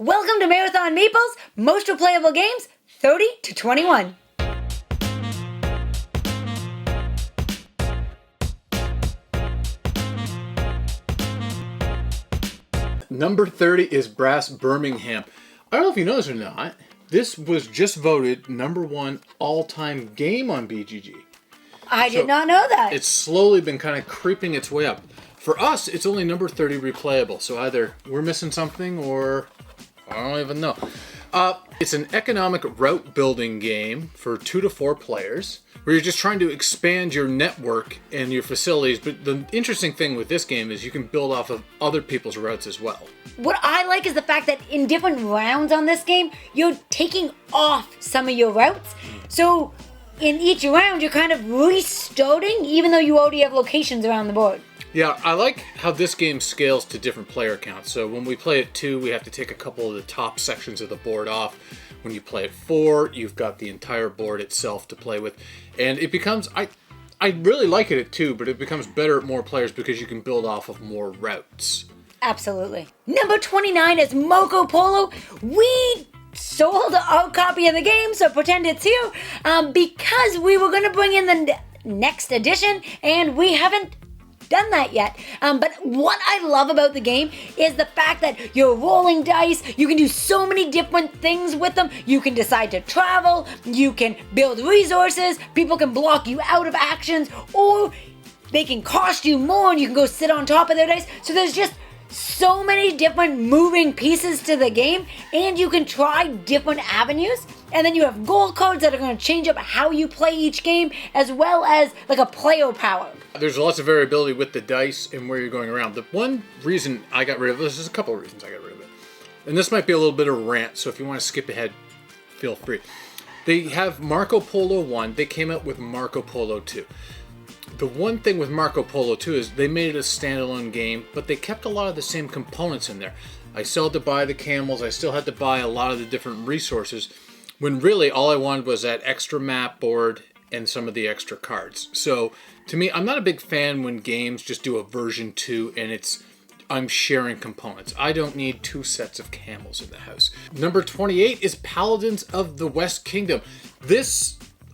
Welcome to Marathon Meeples, most replayable games, 30 to 21. Number 30 is Brass Birmingham. I don't know if you know this or not. This was just voted #1 all-time game on BGG. I did not know that. It's slowly been kind of creeping its way up. For us, it's only number 30 replayable. So either we're missing something or I don't even know. It's an economic route building game for 2 to 4 players where you're just trying to expand your network and your facilities. But the interesting thing with this game is you can build off of other people's routes as well. What I like is the fact that in different rounds on this game, you're taking off some of your routes. So in each round, you're kind of restarting even though you already have locations around the board. Yeah, I like how this game scales to different player counts. So when we play at 2, we have to take a couple of the top sections of the board off. When you play at 4, you've got the entire board itself to play with. And it becomes, I really like it at 2, but it becomes better at more players because you can build off of more routes. Absolutely. Number 29 is Marco Polo. We sold our copy of the game, so pretend it's here, because we were going to bring in the next edition, and we haven't done that yet. But what I love about the game is the fact that you're rolling dice. You can do so many different things with them. You can decide to travel. You can build resources. People can block you out of actions, or they can cost you more and you can go sit on top of their dice. So there's just so many different moving pieces to the game, and you can try different avenues. And then you have gold cards that are going to change up how you play each game, as well as like a player power. There's lots of variability with the dice and where you're going around. The one reason I got rid of this, there's a couple of reasons I got rid of it. And this might be a little bit of a rant, so if you want to skip ahead, feel free. They have Marco Polo 1. They came out with Marco Polo 2. The one thing with Marco Polo 2 is they made it a standalone game, but they kept a lot of the same components in there. I still had to buy the camels. I still had to buy a lot of the different resources, when really all I wanted was that extra map board and some of the extra cards. So to me, I'm not a big fan when games just do a version 2 and I'm sharing components. I don't need 2 sets of camels in the house. Number 28 is Paladins of the West Kingdom.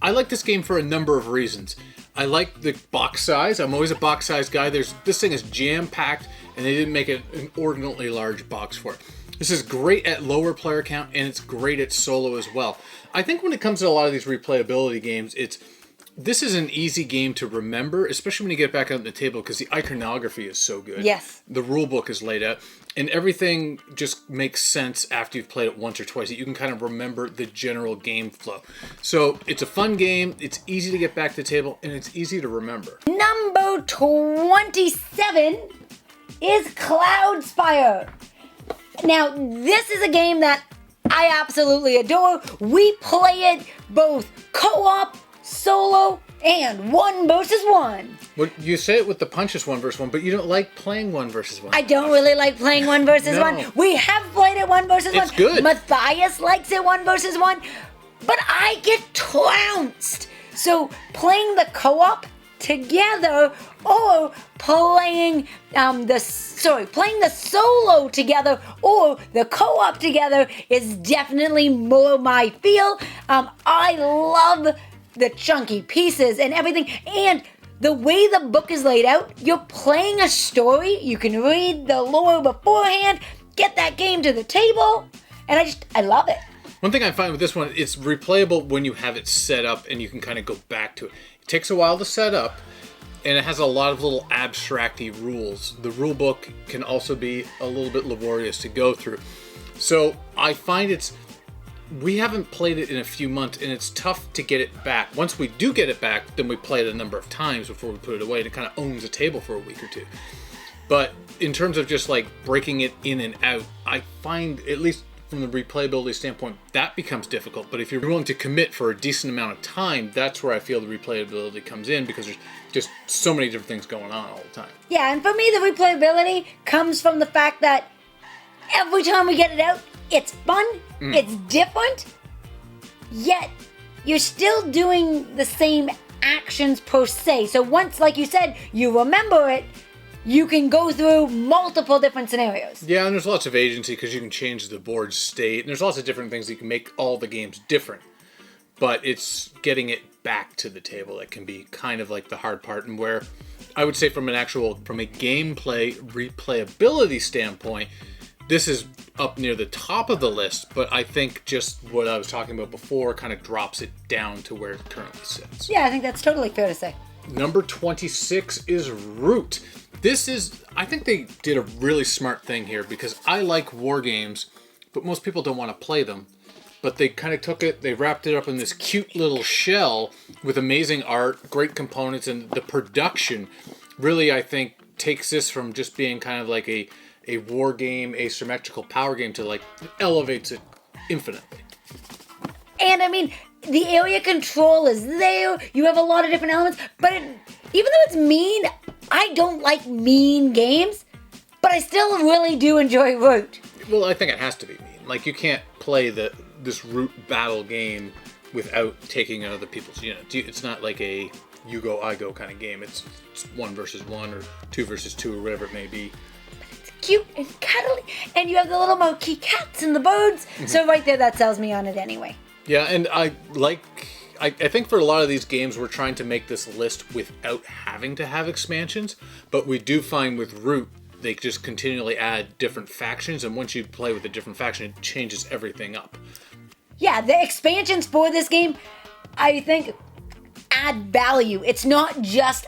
I like this game for a number of reasons. I like the box size. I'm always a box size guy. This thing is jam-packed, and they didn't make an inordinately large box for it. This is great at lower player count, and it's great at solo as well. I think when it comes to a lot of these replayability games, this is an easy game to remember, especially when you get back on the table, because the iconography is so good. Yes. The rule book is laid out, and everything just makes sense after you've played it once or twice. You can kind of remember the general game flow. So it's a fun game, it's easy to get back to the table, and it's easy to remember. Number 27 is Cloudspire. Now, this is a game that I absolutely adore. We play it both co-op, solo, and 1 versus 1. Well, you say it with the punches 1 versus 1, but you don't like playing 1 versus 1. I don't really like playing 1 versus 1. We have played it 1 versus 1. It's good. Matthias likes it 1 versus 1, but I get trounced. So playing the co-op together, or playing the solo together, or the co-op together is definitely more my feel. I love the chunky pieces and everything, and the way the book is laid out, you're playing a story. You can read the lore beforehand, get that game to the table, and I love it. One thing I find with this one, it's replayable when you have it set up and you can kind of go back to it. It takes a while to set up, and it has a lot of little abstract-y rules. The rule book can also be a little bit laborious to go through. So I find we haven't played it in a few months, and it's tough to get it back. Once we do get it back, then we play it a number of times before we put it away, and it kind of owns the table for a week or 2. But in terms of just like breaking it in and out, I find, at least from the replayability standpoint, that becomes difficult. But if you're willing to commit for a decent amount of time, that's where I feel the replayability comes in, because there's just so many different things going on all the time. Yeah, and for me, the replayability comes from the fact that every time we get it out, it's fun, it's different, yet you're still doing the same actions per se. So once, like you said, you remember it, you can go through multiple different scenarios. Yeah, and there's lots of agency because you can change the board state. And there's lots of different things that you can make all the games different. But it's getting it back to the table that can be kind of like the hard part. And where I would say from a gameplay replayability standpoint, this is up near the top of the list. But I think just what I was talking about before kind of drops it down to where it currently sits. Yeah, I think that's totally fair to say. Number 26 is Root. I think they did a really smart thing here because I like war games, but most people don't want to play them. But they kind of took it, they wrapped it up in this cute little shell with amazing art, great components, and the production really, I think, takes this from just being kind of like a war game, asymmetrical power game to like elevates it infinitely. And I mean, the area control is there. You have a lot of different elements, but even though it's mean, I don't like mean games, but I still really do enjoy Root. Well, I think it has to be mean. Like, you can't play this Root battle game without taking other people's units. It's not like a you go, I go kind of game. It's 1 versus 1 or 2 versus 2 or whatever it may be. It's cute and cuddly, and you have the little marquee cats and the birds. Mm-hmm. So right there, that sells me on it anyway. Yeah, and I think for a lot of these games, we're trying to make this list without having to have expansions, but we do find with Root, they just continually add different factions, and once you play with a different faction, it changes everything up. Yeah, the expansions for this game, I think, add value. It's not just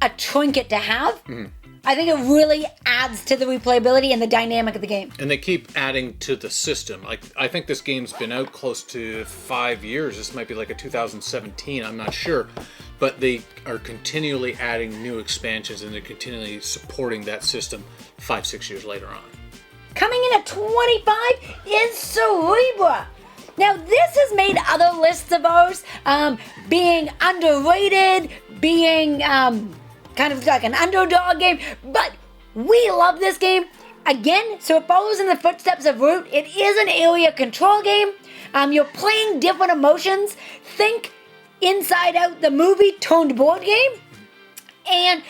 a trinket to have. Mm-hmm. I think it really adds to the replayability and the dynamic of the game. And they keep adding to the system. I think this game's been out close to 5 years. This might be like a 2017, I'm not sure. But they are continually adding new expansions and they're continually supporting that system 5-6 years later on. Coming in at 25 is Cerebra. Now, this has made other lists of ours being underrated, being kind of like an underdog game, but we love this game. Again, so it follows in the footsteps of Root. It is an area control game. You're playing different emotions. Think Inside Out, the movie toned board game. And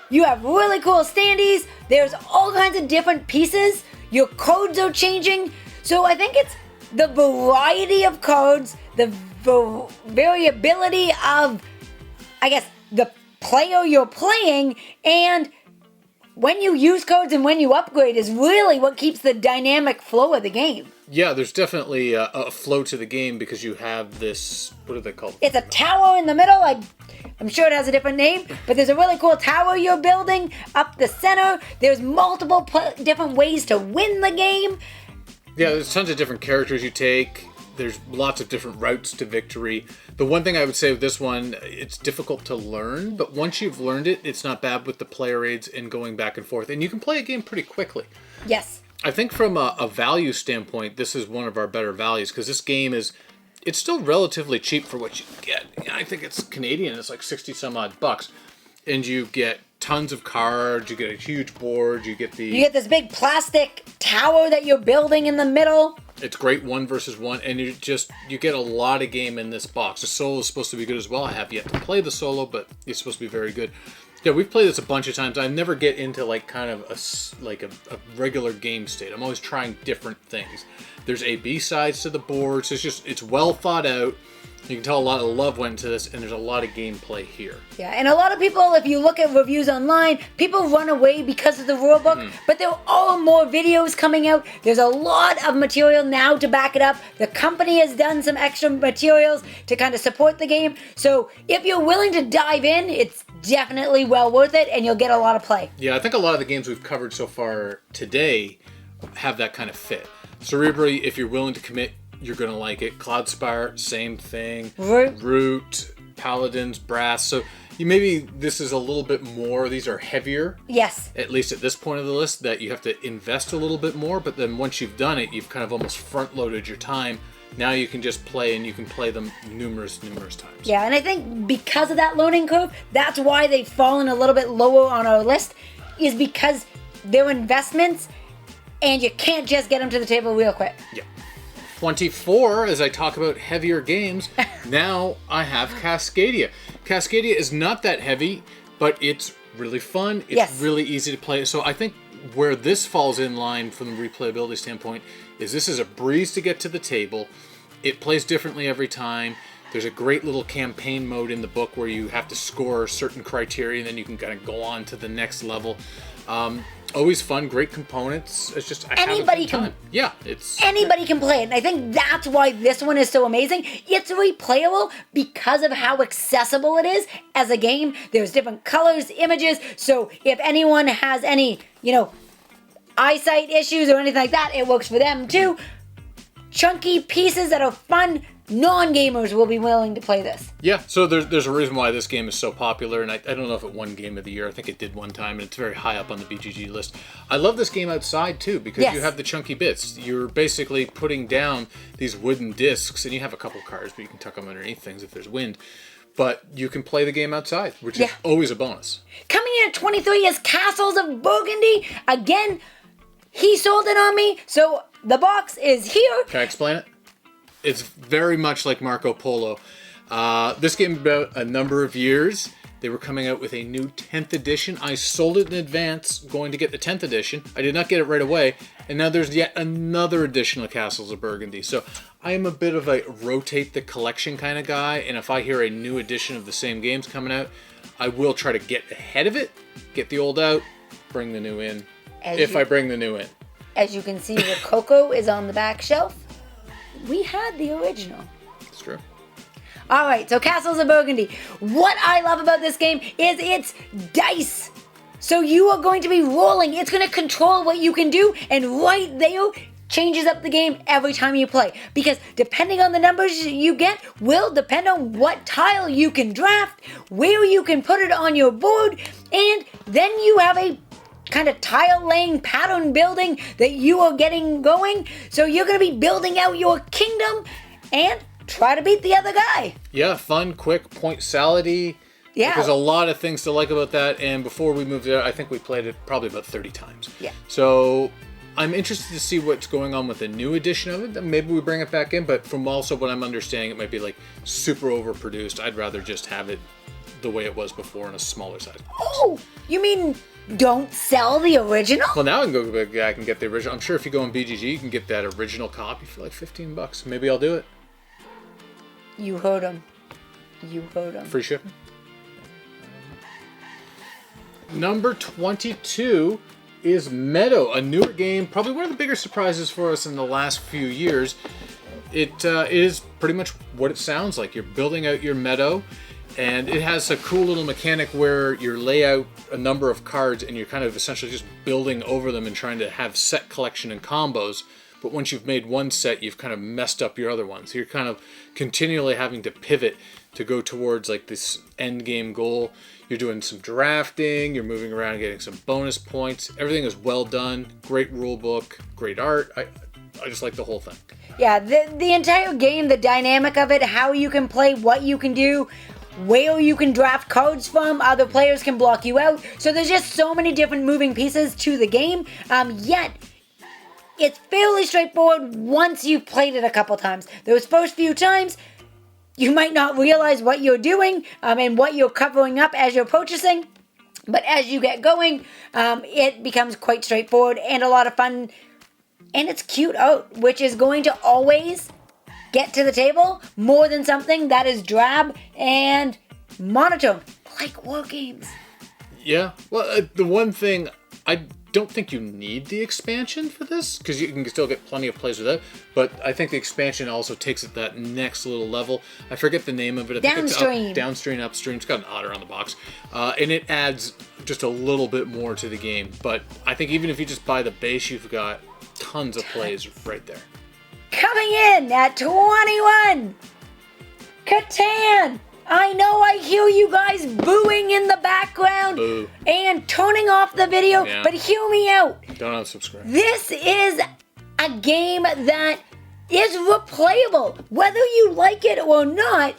you have really cool standees. There's all kinds of different pieces. Your codes are changing. So I think it's the variety of codes, the variability of, I guess, the player you're playing, and when you use codes and when you upgrade is really what keeps the dynamic flow of the game. Yeah, there's definitely a flow to the game because you have this, what are they called? It's a tower in the middle. I'm sure it has a different name, but there's a really cool tower you're building up the center. There's multiple different ways to win the game. Yeah, there's tons of different characters you take. There's lots of different routes to victory. The one thing I would say with this one, it's difficult to learn, but once you've learned it, it's not bad with the player aids and going back and forth. And you can play a game pretty quickly. Yes. I think from a value standpoint, this is one of our better values because this game it's still relatively cheap for what you get. I think it's Canadian. It's like 60 some odd bucks. And you get tons of cards, you get a huge board, you get this big plastic tower that you're building in the middle. It's great 1 versus 1, and you get a lot of game in this box. The solo is supposed to be good as well. I have yet to play the solo, but it's supposed to be very good. Yeah, we've played this a bunch of times. I never get into like kind of a regular game state. I'm always trying different things. There's A/B sides to the board, so it's well thought out. You can tell a lot of love went into this, and there's a lot of gameplay here. Yeah, and a lot of people, if you look at reviews online, people run away because of the rulebook, but there are more videos coming out. There's a lot of material now to back it up. The company has done some extra materials to kind of support the game. So if you're willing to dive in, it's definitely well worth it, and you'll get a lot of play. Yeah, I think a lot of the games we've covered so far today have that kind of fit. Cerebra, if you're willing to commit, you're going to like it. Cloudspire, same thing. Root, Paladins, Brass. So maybe this is a little bit more. These are heavier. Yes. At least at this point of the list, that you have to invest a little bit more. But then once you've done it, you've kind of almost front-loaded your time. Now you can just play, and you can play them numerous times. Yeah, and I think because of that learning curve, that's why they've fallen a little bit lower on our list, is because they're investments, and you can't just get them to the table real quick. Yeah. 24, as I talk about heavier games, now I have Cascadia. Cascadia is not that heavy, but it's really fun. It's Yes. really easy to play. So I think where this falls in line from the replayability standpoint is this is a breeze to get to the table. It plays differently every time. There's a great little campaign mode in the book where you have to score certain criteria and then you can kind of go on to the next level. Always fun, great components. It's just Anybody can. Yeah, it's Anybody can play it, and I think that's why this one is so amazing. It's replayable because of how accessible it is as a game. There's different colors, images, so if anyone has any, eyesight issues or anything like that, it works for them too. Chunky pieces that are fun. Non-gamers will be willing to play this. Yeah, so there's a reason why this game is so popular, and I don't know if it won Game of the Year. I think it did one time, and it's very high up on the BGG list. I love this game outside, too, because Yes. you have the chunky bits. You're basically putting down these wooden discs, and you have a couple cards, but you can tuck them underneath things if there's wind. But you can play the game outside, which is always a bonus. Coming in at 23 is Castles of Burgundy. Again, he sold it on me, so the box is here. Can I explain it? It's very much like Marco Polo. This game, about a number of years, they were coming out with a new 10th edition. I sold it in advance, going to get the 10th edition. I did not get it right away, and now there's yet another edition of Castles of Burgundy. So I am a bit of a rotate the collection kind of guy, and if I hear a new edition of the same games coming out, I will try to get ahead of it, get the old out, bring the new in, I bring the new in. As you can see, the Coco is on the back shelf. We had the original. It's true. All right, so Castles of Burgundy. What I love about this game is it's dice. So you are going to be rolling. It's going to control what you can do, and right there changes up the game every time you play. Because depending on the numbers you get will depend on what tile you can draft, where you can put it on your board, and then you have a kind of tile laying pattern building that you are getting going. So you're going to be building out your kingdom and try to beat the other guy. Yeah, fun, quick, point salady. Yeah. There's a lot of things to like about that. And before we moved there, I think we played it probably about 30 times. Yeah. So I'm interested to see what's going on with the new edition of it. Maybe we bring it back in, but from also what I'm understanding, it might be like super overproduced. I'd rather just have it the way it was before in a smaller size box. Oh, you mean don't sell the original? Well, now I can go back and get the original. I'm sure if you go on BGG, you can get that original copy for like $15. Maybe I'll do it. You heard him. You heard him. Free shipping. Number 22 is Meadow, a newer game, probably one of the bigger surprises for us in the last few years. It is pretty much what it sounds like. You're building out your meadow, and it has a cool little mechanic where you lay out a number of cards and you're kind of essentially just building over them and trying to have set collection and combos. But once you've made one set, you've kind of messed up your other ones. So you're kind of continually having to pivot to go towards like this end game goal. You're doing some drafting, you're moving around and getting some bonus points. Everything is well done, great rule book, great art. I just like the whole thing. Yeah, the entire game, the dynamic of it, how you can play, what you can do, where you can draft cards from, other players can block you out. So there's just so many different moving pieces to the game. Yet, it's fairly straightforward once you've played it a couple times. Those first few times, you might not realize what you're doing and what you're covering up as you're purchasing. But as you get going, it becomes quite straightforward and a lot of fun. And it's cute art, which is going to always get to the table more than something that is drab and monotone, like war games. Yeah, well, the one thing, I don't think you need the expansion for this, because you can still get plenty of plays with it, but I think the expansion also takes it that next little level. I forget the name of it. I think Downstream. It's downstream, upstream. It's got an otter on the box. And it adds just a little bit more to the game. But I think even if you just buy the base, you've got tons of plays right there. Coming in at 21, Catan. I know I hear you guys booing in the background Boo. and turning off the video, Yeah. but hear me out. Don't unsubscribe. This is a game that is replayable. Whether you like it or not,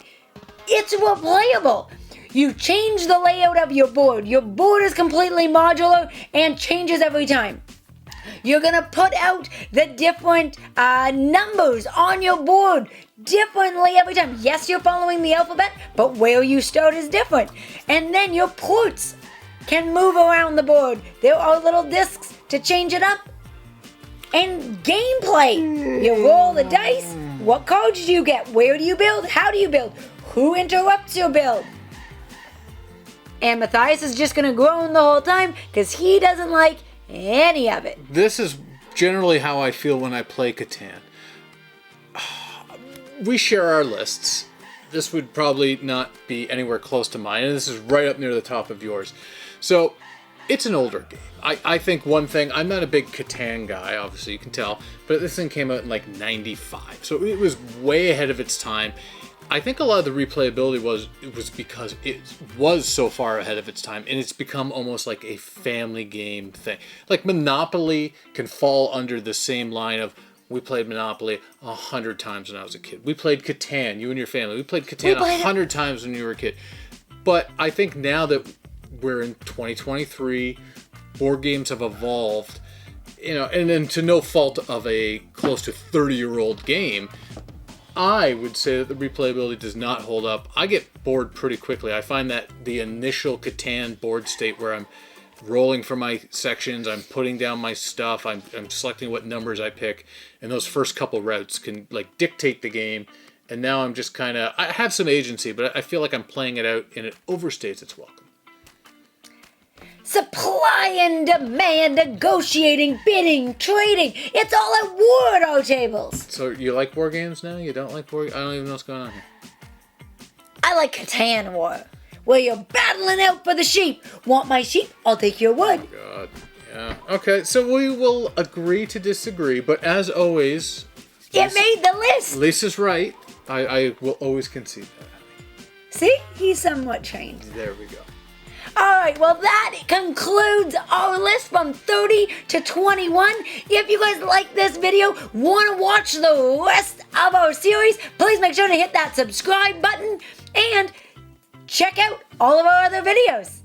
it's replayable. You change the layout of your board. Your board is completely modular and changes every time. You're going to put out the different numbers on your board differently every time. Yes, you're following the alphabet, but where you start is different. And then your ports can move around the board. There are little discs to change it up. And gameplay. You roll the dice. What cards do you get? Where do you build? How do you build? Who interrupts your build? And Matthias is just going to groan the whole time because he doesn't like any of it. This is generally how I feel when I play Catan. We share our lists. This would probably not be anywhere close to mine, and this is right up near the top of yours. So, it's an older game. I think one thing, I'm not a big Catan guy, obviously you can tell, but this thing came out in like 95, so it was way ahead of its time. I think a lot of the replayability was because it was so far ahead of its time, and it's become almost like a family game thing. Like Monopoly can fall under the same line of, we played Monopoly 100 times when I was a kid. We played Catan, you and your family. We played Catan 100 times when you were a kid. But I think now that we're in 2023, board games have evolved, and then to no fault of a close to 30-year-old game, I would say that the replayability does not hold up. I get bored pretty quickly. I find that the initial Catan board state where I'm rolling for my sections, I'm putting down my stuff, I'm selecting what numbers I pick, and those first couple routes can like dictate the game. And now I'm just kind of, I have some agency, but I feel like I'm playing it out and it overstays its welcome. Supply and demand, negotiating, bidding, trading. It's all at war at our tables. So you like board games now? You don't like board games? I don't even know what's going on here. I like Catan War, where you're battling out for the sheep. Want my sheep? I'll take your wood. Oh, God. Yeah. Okay, so we will agree to disagree, but as always... It made the list. Lisa's right. I will always concede that. See? He's somewhat trained. There we go. Alright, well that concludes our list from 30 to 21. If you guys like this video, want to watch the rest of our series, please make sure to hit that subscribe button and check out all of our other videos.